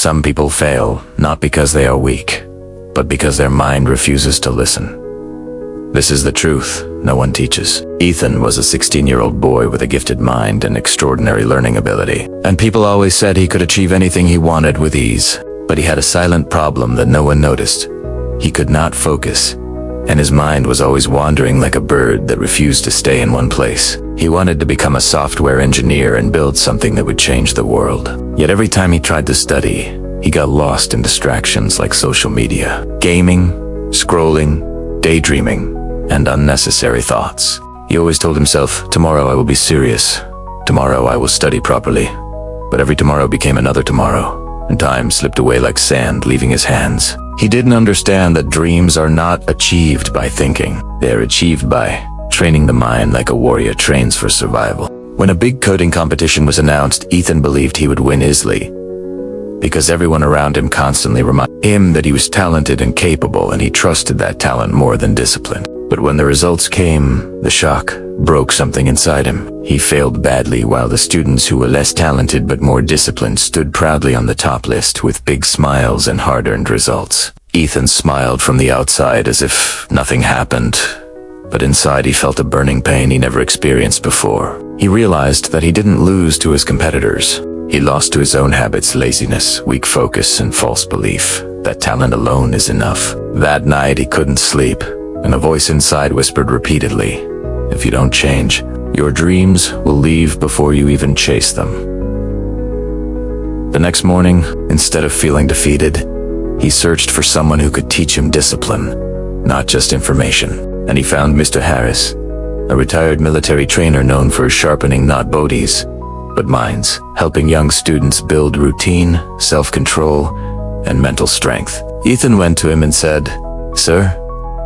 Some people fail, not because they are weak, but because their mind refuses to listen. This is the truth no one teaches. Ethan was a 16-year-old boy with a gifted mind and extraordinary learning ability. And people always said he could achieve anything he wanted with ease. But he had a silent problem that no one noticed. He could not focus, and his mind was always wandering like a bird that refused to stay in one place. He wanted to become a software engineer and build something that would change the world. Yet every time he tried to study, he got lost in distractions like social media, gaming, scrolling, daydreaming, and unnecessary thoughts. He always told himself, tomorrow I will be serious. Tomorrow I will study properly. But every tomorrow became another tomorrow, and time slipped away like sand, leaving his hands. He didn't understand that dreams are not achieved by thinking. They are achieved by training the mind like a warrior trains for survival. When a big coding competition was announced, Ethan believed he would win easily, because everyone around him constantly reminded him that he was talented and capable, and he trusted that talent more than discipline. But when the results came, the shock broke something inside him. He failed badly, while the students who were less talented but more disciplined stood proudly on the top list with big smiles and hard-earned results. Ethan smiled from the outside as if nothing happened, but inside he felt a burning pain he never experienced before. He realized that he didn't lose to his competitors. He lost to his own habits, laziness, weak focus, and false belief that talent alone is enough. That night he couldn't sleep, and a voice inside whispered repeatedly, if you don't change, your dreams will leave before you even chase them. The next morning, instead of feeling defeated, he searched for someone who could teach him discipline, not just information. And he found Mr. Harris, a retired military trainer known for sharpening not bodies, but minds, helping young students build routine, self-control, and mental strength. Ethan went to him and said, "Sir,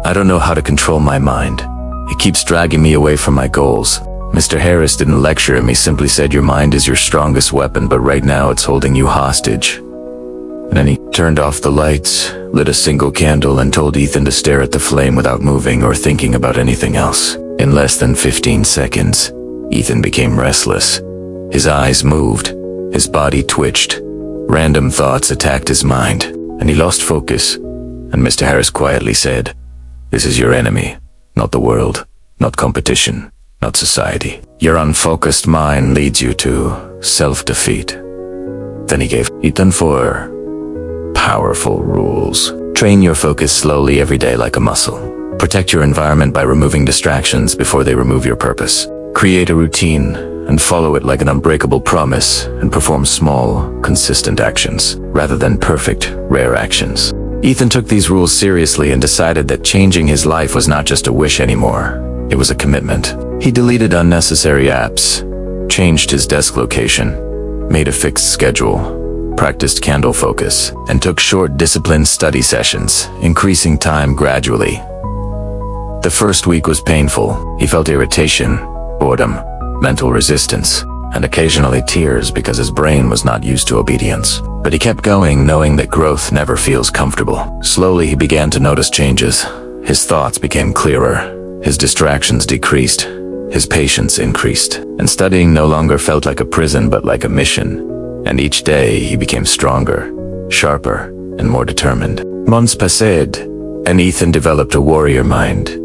I don't know how to control my mind. It keeps dragging me away from my goals." Mr. Harris didn't lecture him, he simply said, "Your mind is your strongest weapon, but right now it's holding you hostage." And then he turned off the lights, lit a single candle, and told Ethan to stare at the flame without moving or thinking about anything else. In less than 15 seconds, Ethan became restless. His eyes moved, his body twitched, random thoughts attacked his mind, and he lost focus. And Mr. Harris quietly said, "This is your enemy, not the world, not competition, not society. Your unfocused mind leads you to self-defeat." Then he gave Ethan 4 powerful rules. Train your focus slowly every day like a muscle. Protect your environment by removing distractions before they remove your purpose. Create a routine and follow it like an unbreakable promise, and perform small, consistent actions rather than perfect, rare actions. Ethan took these rules seriously and decided that changing his life was not just a wish anymore. It was a commitment. He deleted unnecessary apps, changed his desk location, made a fixed schedule, practiced candle focus, and took short, disciplined study sessions, increasing time gradually. The first week was painful. He felt irritation, boredom, mental resistance, and occasionally tears because his brain was not used to obedience. But he kept going, knowing that growth never feels comfortable. Slowly, he began to notice changes. His thoughts became clearer, his distractions decreased, his patience increased, and studying no longer felt like a prison but like a mission. And each day, he became stronger, sharper, and more determined. Months passed, and Ethan developed a warrior mind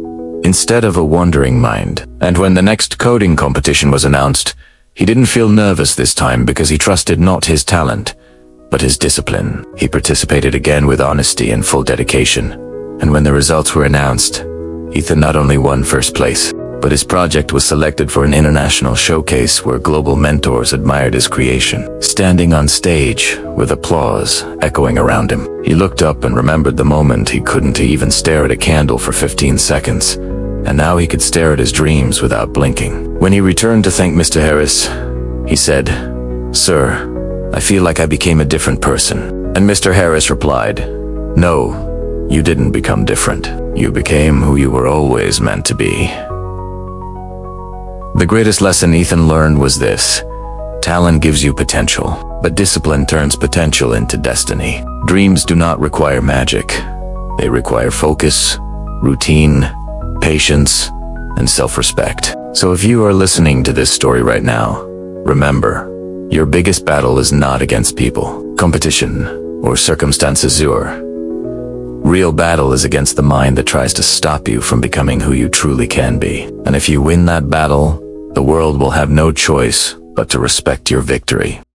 instead of a wandering mind. And when the next coding competition was announced, he didn't feel nervous this time because he trusted not his talent, but his discipline. He participated again with honesty and full dedication. And when the results were announced, Ethan not only won first place, but his project was selected for an international showcase where global mentors admired his creation. Standing on stage, with applause echoing around him, he looked up and remembered the moment he couldn't even stare at a candle for 15 seconds. And now he could stare at his dreams without blinking. When he returned to thank Mr. Harris, he said, "Sir, I feel like I became a different person." And Mr. Harris replied, "No, you didn't become different. You became who you were always meant to be." The greatest lesson Ethan learned was this: talent gives you potential, but discipline turns potential into destiny. Dreams do not require magic. They require focus, routine, patience, and self-respect. So if you are listening to this story right now, remember, your biggest battle is not against people, competition, or circumstance azure. Real battle is against the mind that tries to stop you from becoming who you truly can be. And if you win that battle, the world will have no choice but to respect your victory.